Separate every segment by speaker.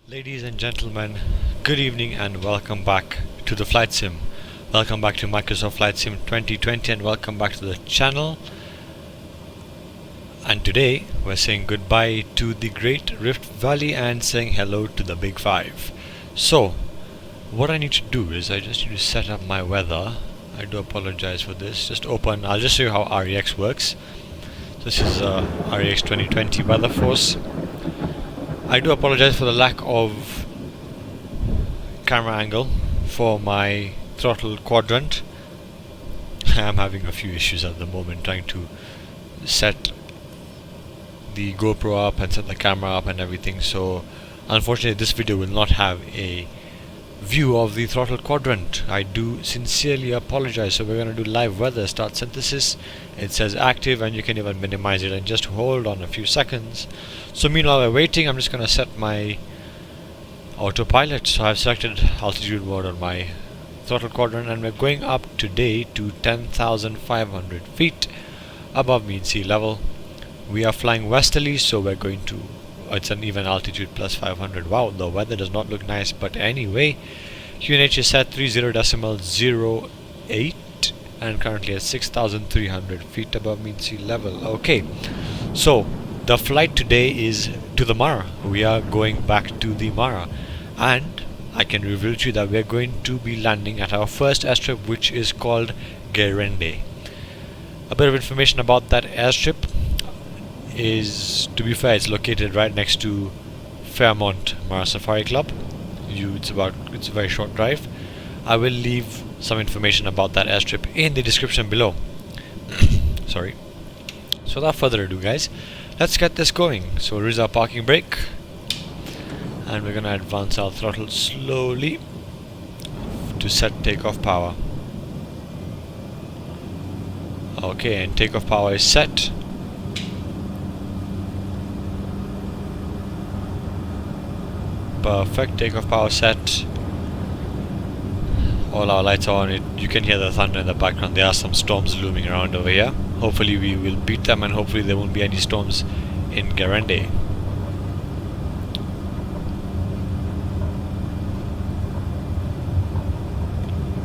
Speaker 1: Ladies and gentlemen, good evening and welcome back to the Flight Sim. Welcome back to Microsoft Flight Sim 2020 and welcome back to the channel. And today we're saying goodbye to the Great Rift Valley and saying hello to the Big Five. So, what I need to do is I just need to set up my weather. I do apologize for this. I'll just show you how REX works. This is REX 2020 weather force. I do apologize for the lack of camera angle for my throttle quadrant. I'm having a few issues at the moment trying to set the GoPro up and set the camera up and everything, so unfortunately this video will not have a view of the throttle quadrant. I do sincerely apologize. So we're going to do live weather start synthesis. It says active and you can even minimize it and just hold on a few seconds. So meanwhile we're waiting, I'm just going to set my autopilot. So I've selected altitude mode on my throttle quadrant and we're going up today to 10,500 feet above mean sea level. We are flying westerly, so we're going to it's an even altitude plus 500. Wow, the weather does not look nice, but anyway, QNH is set 30.08 and currently at 6,300 feet above mean sea level. Okay, so the flight today is to the Mara. We are going back to the Mara, and I can reveal to you that we're going to be landing at our first airstrip, which is called Ngerende. A bit of information about that airstrip is, to be fair, it's located right next to Fairmont Mara Safari Club. It's a very short drive. I will leave some information about that airstrip in the description below. Sorry. So without further ado, guys, let's get this going. So we'll use our parking brake and we're gonna advance our throttle slowly to set takeoff power. Okay, and takeoff power is set. Perfect, takeoff power set. All our lights are on. You can hear the thunder in the background. There are some storms looming around over here. Hopefully we will beat them and hopefully there won't be any storms in Ngerende.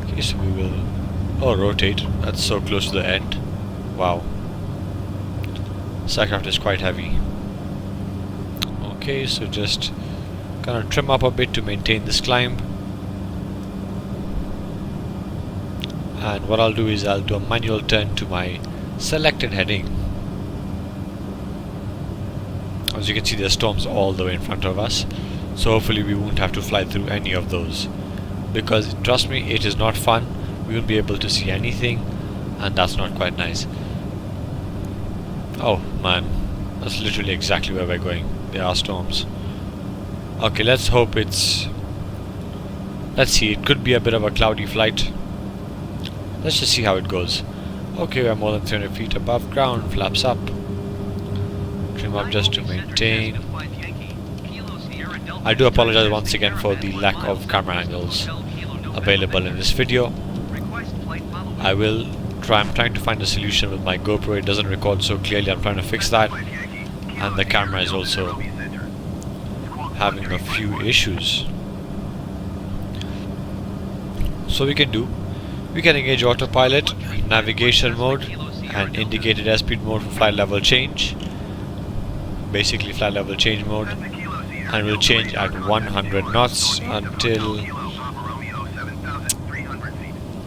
Speaker 1: Okay, so we will rotate. That's so close to the end. Wow. This aircraft is quite heavy. Okay, so just gonna trim up a bit to maintain this climb, and what I'll do is I'll do a manual turn to my selected heading. As you can see, there's storms all the way in front of us, so hopefully we won't have to fly through any of those, because trust me, it is not fun. We won't be able to see anything and that's not quite nice. Oh man, that's literally exactly where we're going. There are storms. Okay, let's hope let's see, it could be a bit of a cloudy flight. Let's just see how it goes. Okay, we're more than 300 feet above ground, flaps up. Trim up just to maintain. I do apologize once again for the lack of camera angles available in this video. I'm trying to find a solution with my GoPro. It doesn't record so clearly, I'm trying to fix that. And the camera is also having a few issues. So we can engage autopilot, navigation mode and indicated airspeed mode for flight level change. Basically flight level change mode, and we'll change at 100 knots until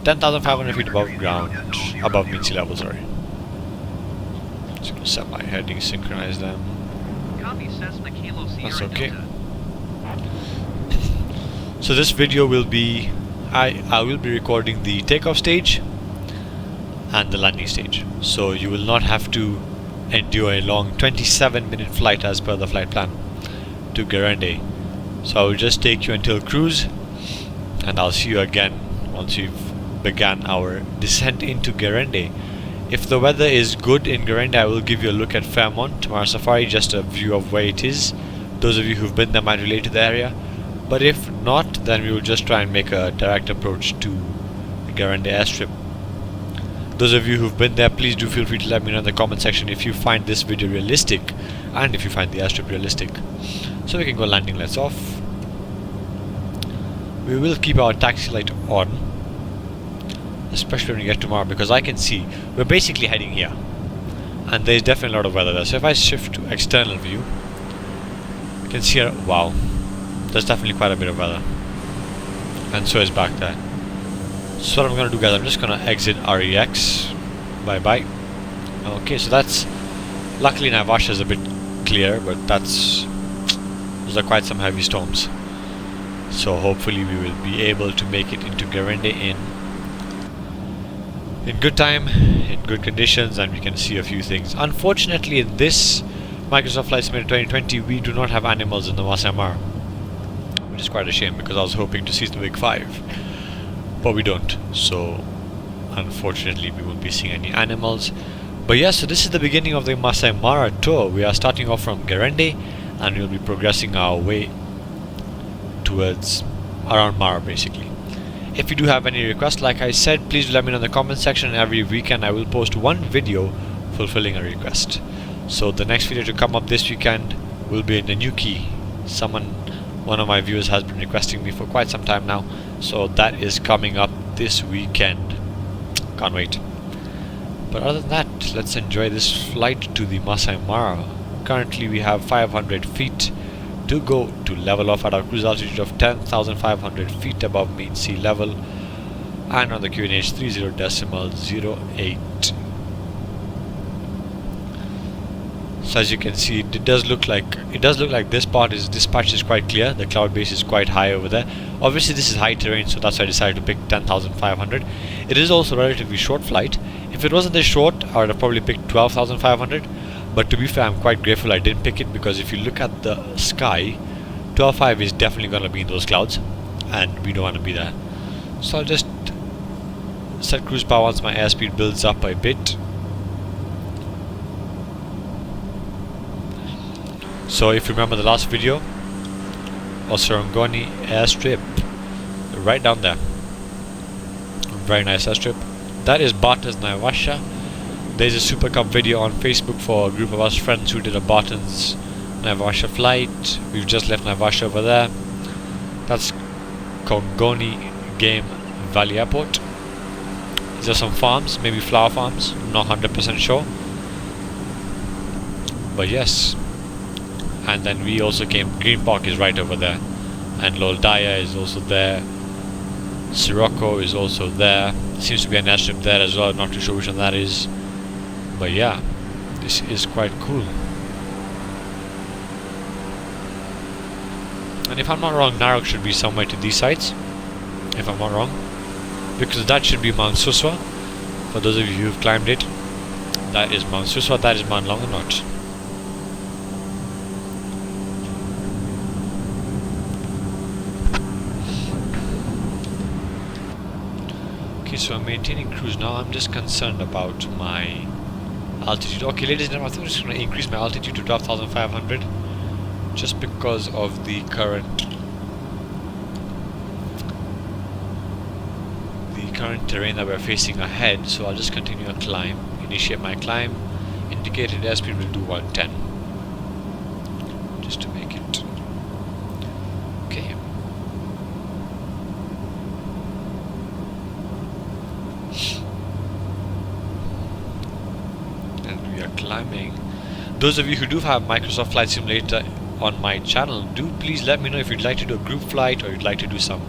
Speaker 1: 10,500 feet above ground, above mean sea level, sorry. Just gonna set my heading, synchronize them. That's okay. So this video will be, I will be recording the takeoff stage and the landing stage, so you will not have to endure a long 27-minute flight as per the flight plan to Ngerende. So I will just take you until cruise and I'll see you again once we've began our descent into Ngerende. If the weather is good in Ngerende, I will give you a look at Fairmont Mara Safari, just a view of where it is. Those of you who've been there might relate to the area, but if not, then we will just try and make a direct approach to Ngerende airstrip. Those of you who've been there, please do feel free to let me know in the comment section if you find this video realistic and if you find the airstrip realistic. So we can go landing lights off. We will keep our taxi light on, especially when we get tomorrow, because I can see we're basically heading here, and there's definitely a lot of weather there. So if I shift to external view, you can see here, wow, there's definitely quite a bit of weather, and so is back there. So what I'm gonna do, guys, I'm just gonna exit REX. Bye bye. Okay, so that's, luckily Naivasha is a bit clear, but those are quite some heavy storms. So hopefully we will be able to make it into Ngerende in good time, in good conditions, and we can see a few things. Unfortunately, in this Microsoft Flight Simulator 2020, we do not have animals in the Masai Mara, which is quite a shame, because I was hoping to see the Big Five, but we don't. So unfortunately we won't be seeing any animals. But yes, so this is the beginning of the Masai Mara tour. We are starting off from Ngerende, and we'll be progressing our way towards around Mara, basically. If you do have any requests, like I said, please let me know in the comment section. Every weekend I will post one video fulfilling a request. So the next video to come up this weekend will be in the new key. One of my viewers has been requesting me for quite some time now, so that is coming up this weekend. Can't wait. But other than that, let's enjoy this flight to the Masai Mara. Currently we have 500 feet to go to level off at our cruise altitude of 10,500 feet above mean sea level, and on the QNH 30.08. So as you can see, it does look like this patch is quite clear. The cloud base is quite high over there. Obviously this is high terrain, so that's why I decided to pick 10,500. It is also a relatively short flight. If it wasn't this short, I would have probably picked 12,500. But to be fair, I'm quite grateful I didn't pick it, because if you look at the sky, 12.5 is definitely going to be in those clouds, and we don't want to be there. So I'll just set cruise power once my airspeed builds up a bit. So if you remember the last video, Osirangoni airstrip, right down there. Very nice airstrip. That is Barton's Naivasha. There's a Super Cup video on Facebook for a group of us friends who did a Barton's Naivasha flight. We've just left Naivasha over there. That's Kongoni Game Valley Airport. These are some farms, maybe flower farms, not 100% sure. But yes. And then we also came, Green Park is right over there, and Loldaya is also there. Sirocco is also there. Seems to be an airstrip there as well, not too sure which one that is. But yeah, this is quite cool. And if I'm not wrong, Narok should be somewhere to these sides, if I'm not wrong, because that should be Mount Suswa. For those of you who've climbed it, that is Mount Suswa, that is Mount Longonot. Okay, so I'm maintaining cruise now. I'm just concerned about my altitude. Okay, ladies and gentlemen, I think I'm just going to increase my altitude to 12,500, just because of the current terrain that we're facing ahead. So I'll just continue a climb, initiate my climb. Indicated airspeed will do 110, just to make it okay. And we are climbing. Those of you who do have Microsoft Flight Simulator on my channel, do please let me know if you'd like to do a group flight, or you'd like to do some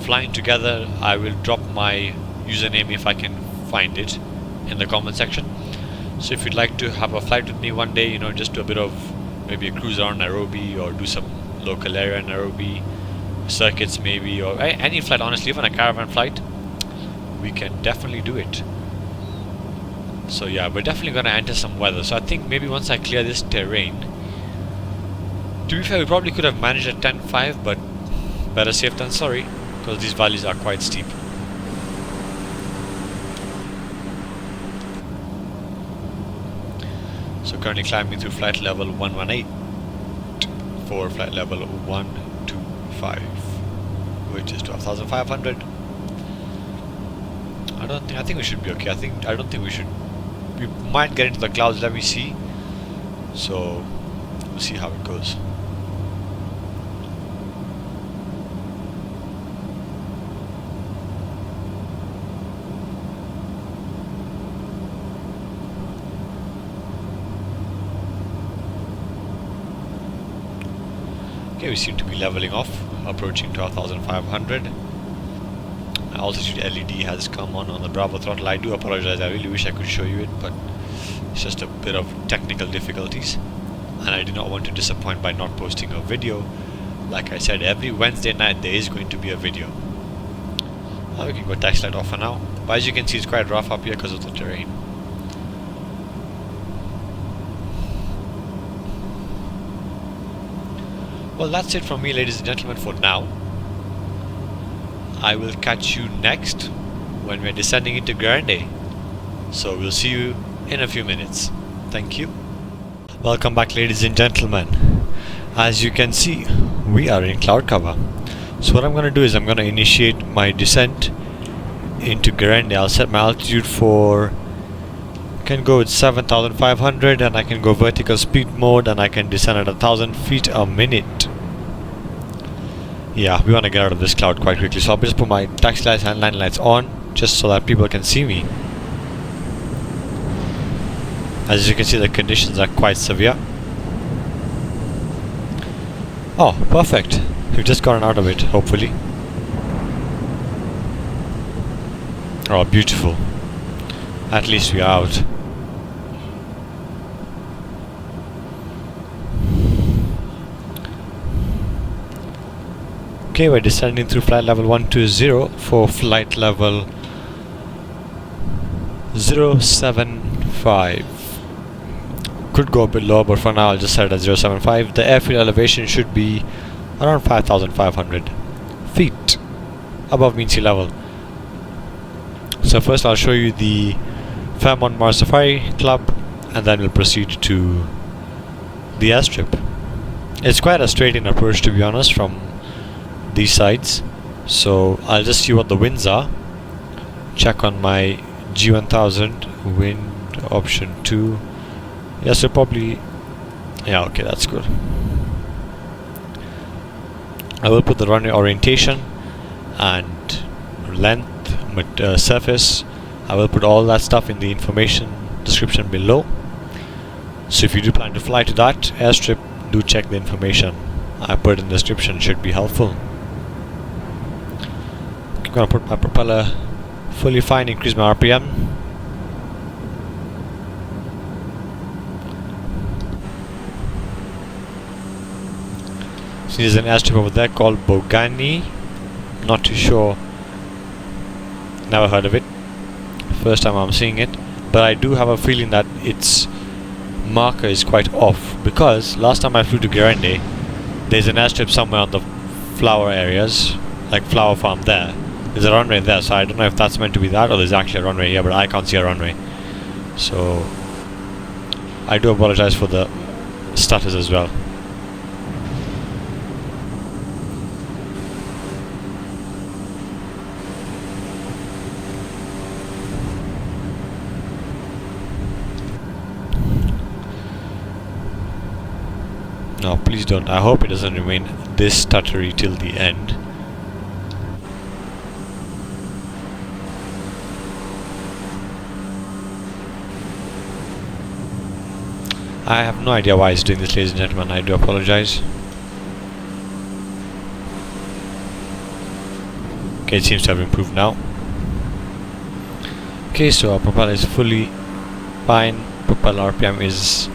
Speaker 1: flying together. I will drop my username, if I can find it, in the comment section. So if you'd like to have a flight with me one day, just do a bit of maybe a cruise around Nairobi, or do some local area in Nairobi, circuits maybe, or any flight, honestly, even a caravan flight, we can definitely do it. So yeah, we're definitely going to enter some weather. So I think maybe once I clear this terrain, to be fair, we probably could have managed at 10.5, but better safe than sorry, because these valleys are quite steep. So currently climbing through flight level 118 for flight level 125, which is 12,500. I think we should be okay. I don't think we should. We might get into the clouds, let me see. So we'll see how it goes. Okay, we seem to be leveling off, approaching 12,500. Altitude LED has come on the Bravo throttle. I do apologize, I really wish I could show you it, but it's just a bit of technical difficulties, and I do not want to disappoint by not posting a video. Like I said, every Wednesday night there is going to be a video. We can go taxi light off for now, but as you can see it's quite rough up here because of the terrain. Well, that's it from me, ladies and gentlemen, for now. I will catch you next when we're descending into Ngerende. So we'll see you in a few minutes. Thank you. Welcome back, ladies and gentlemen. As you can see, we are in cloud cover. So what I'm going to do is I'm going to initiate my descent into Ngerende. I'll set my altitude for, I can go with 7,500, and I can go vertical speed mode, and I can descend at 1,000 feet a minute. Yeah, we want to get out of this cloud quite quickly, so I'll just put my taxi lights and line lights on just so that people can see me. As you can see, the conditions are quite severe. Oh, perfect. We've just gotten out of it, hopefully. Oh, beautiful. At least we are out. Okay, we're descending through flight level 120 for flight level 075. Could go a bit lower, but for now I'll just set it at 075. The airfield elevation should be around 5,500 feet above mean sea level. So first I'll show you the Fairmont Mars Safari Club, and then we'll proceed to the airstrip. It's quite a straight-in approach, to be honest, from these sides. So I'll just see what the winds are. Check on my G1000 wind option 2. Yes, so probably, yeah, okay, that's good. I will put the runway orientation and length, surface. I will put all that stuff in the information description below. So if you do plan to fly to that airstrip, do check the information I put in the description, should be helpful. I'm gonna put my propeller fully fine, increase my RPM. So there's an airstrip over there called Bogani. Not too sure. Never heard of it. First time I'm seeing it. But I do have a feeling that its marker is quite off, because last time I flew to Ngerende, there's an airstrip somewhere on the flower areas, like flower farm there. There's a runway there, so I don't know if that's meant to be that or there's actually a runway here, but I can't see a runway. So I do apologize for the stutters as well. No, please don't. I hope it doesn't remain this stuttery till the end. I have no idea why it's doing this, ladies and gentlemen. I do apologize. Okay, it seems to have improved now. Okay, so our propeller is fully fine. Propeller RPM is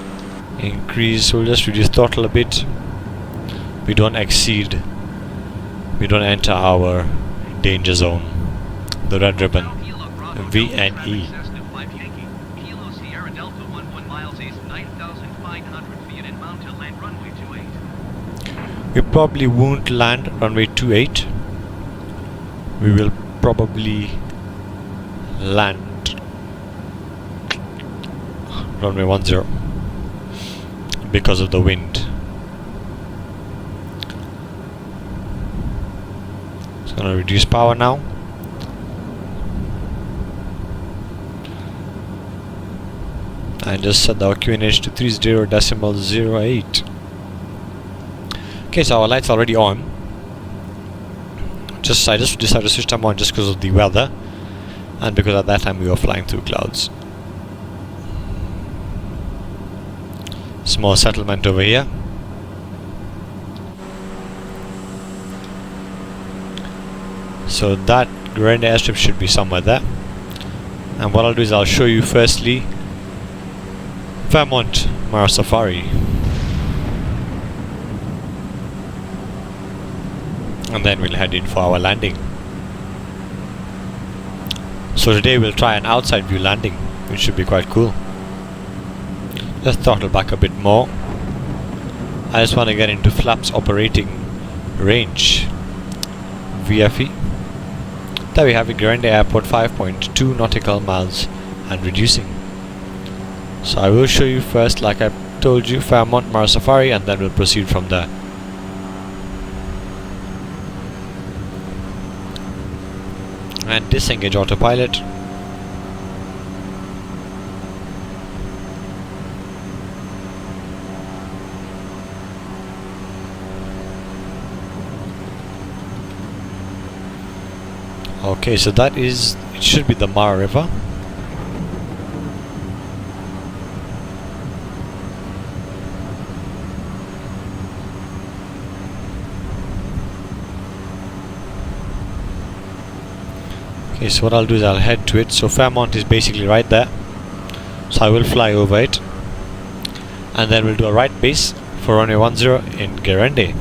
Speaker 1: increased, so we'll just reduce throttle a bit. We don't exceed, we don't enter our danger zone, the red ribbon, VNE. We probably won't land runway 28. We will probably land runway 10 because of the wind. It's gonna reduce power now. And just set the QNH to 30.08. Okay, so our lights are already on. I just decided to switch them on just because of the weather, and because at that time we were flying through clouds. Small settlement over here. So that Ngerende airstrip should be somewhere there. And what I'll do is I'll show you firstly Fairmont Mara Safari, and then we'll head in for our landing. So today we'll try an outside view landing, which should be quite cool. Let's throttle back a bit more. I just want to get into flaps operating range. VFE. There we have it, Ngerende Airport, 5.2 nautical miles and reducing. So I will show you first, like I told you, Fairmont Mara Safari, and then we'll proceed from there. And disengage autopilot. Okay, so that is, it should be the Mara River. Okay, so what I'll do is I'll head to it. So Fairmont is basically right there. So I will fly over it. And then we'll do a right base for runway 10 in Ngerende.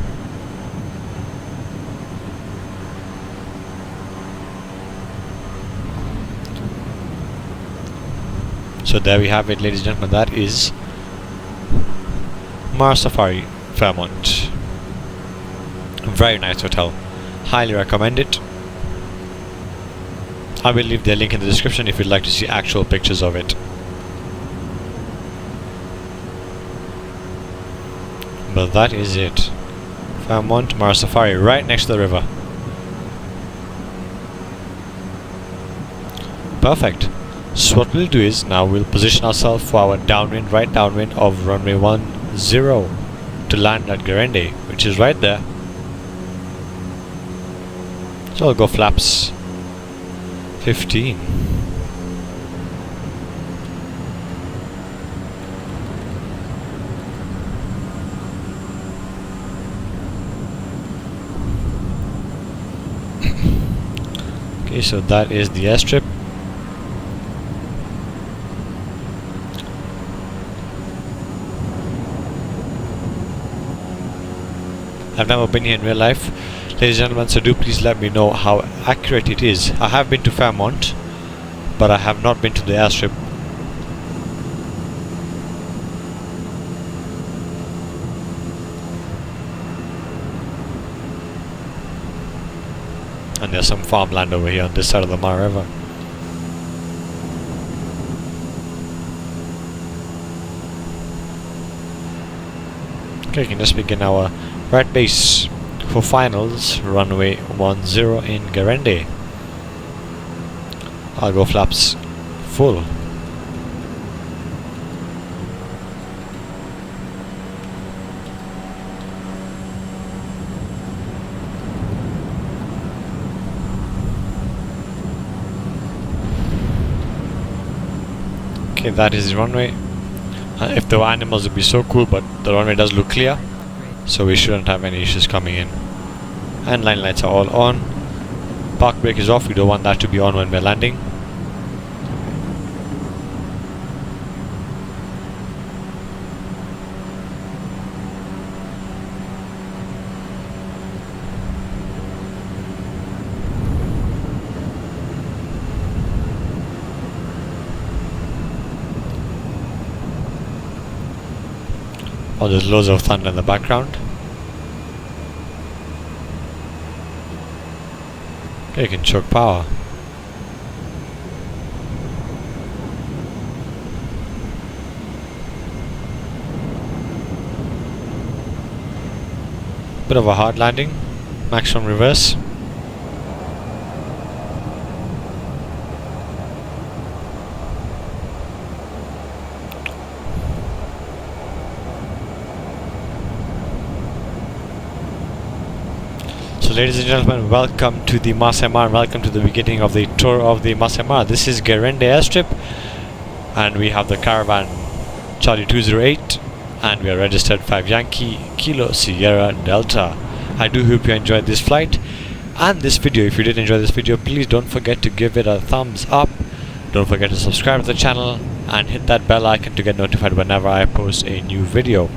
Speaker 1: So there we have it, ladies and gentlemen. That is Mara Safari Fairmont. Very nice hotel. Highly recommend it. I will leave the link in the description if you'd like to see actual pictures of it. But that is it. Fairmont Mara Safari, right next to the river. Perfect. So what we'll do is now we'll position ourselves for our downwind, right downwind of runway 10 to land at Ngerende, which is right there. So I'll go flaps 15. Okay, so that is the airstrip. I've never been here in real life, ladies and gentlemen, so do please let me know how accurate it is. I have been to Fairmont, but I have not been to the airstrip. And there's some farmland over here on this side of the Mara River. Okay, we can just begin our right base for finals, runway 10 in Ngerende. I'll go flaps full. Okay, that is the runway. If there were animals, it would be so cool, but the runway does look clear, so we shouldn't have any issues coming in. And line lights are all on. Park brake is off, we don't want that to be on when we're landing. Oh, there's loads of thunder in the background. Okay, you can choke power. Bit of a hard landing. Maximum reverse. So ladies and gentlemen, welcome to the Masai Mara, welcome to the beginning of the tour of the Masai Mara. This is Ngerende airstrip, and we have the caravan Charlie 208, and we are registered 5 Yankee Kilo Sierra Delta. I do hope you enjoyed this flight. and this video. If you did enjoy this video, please don't forget to give it a thumbs up. Don't forget to subscribe to the channel and hit that bell icon to get notified whenever I post a new video.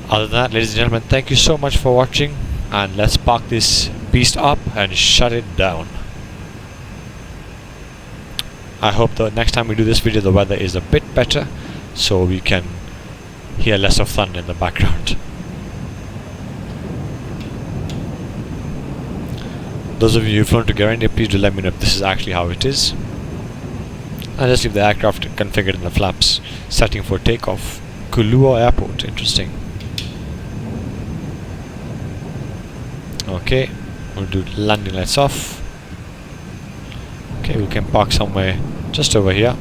Speaker 1: Other than that, ladies and gentlemen, thank you so much for watching, and let's park this beast up and shut it down. I hope the next time we do this video the weather is a bit better so we can hear less of thunder in the background. Those of you who've flown to Ngerende, please do let me know if this is actually how it is. And just leave the aircraft configured in the flaps, setting for takeoff. Kulua Airport, interesting. Okay, we'll do landing lights off. Okay, we can park somewhere just over here.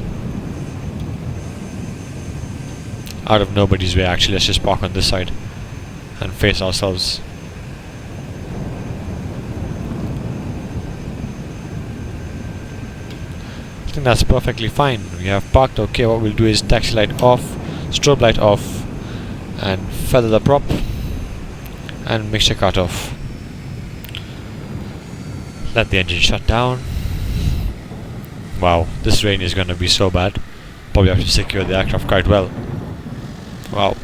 Speaker 1: Out of nobody's way actually, let's just park on this side and face ourselves. I think that's perfectly fine. We have parked. Okay, what we'll do is taxi light off, strobe light off, and feather the prop, and mixture cut off. Let the engine shut down. Wow, this rain is going to be so bad. Probably have to secure the aircraft quite well. Wow.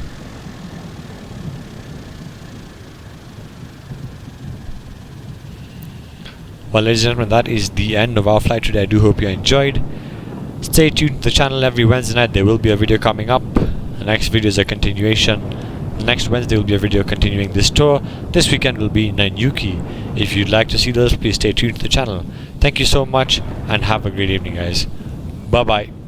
Speaker 1: Well, ladies and gentlemen, that is the end of our flight today. I do hope you enjoyed. Stay tuned to the channel every Wednesday night. There will be a video coming up. The next video is a continuation. Next Wednesday will be a video continuing this tour. This weekend will be Nanyuki. If you'd like to see those, please stay tuned to the channel. Thank you so much and have a great evening, guys. Bye bye.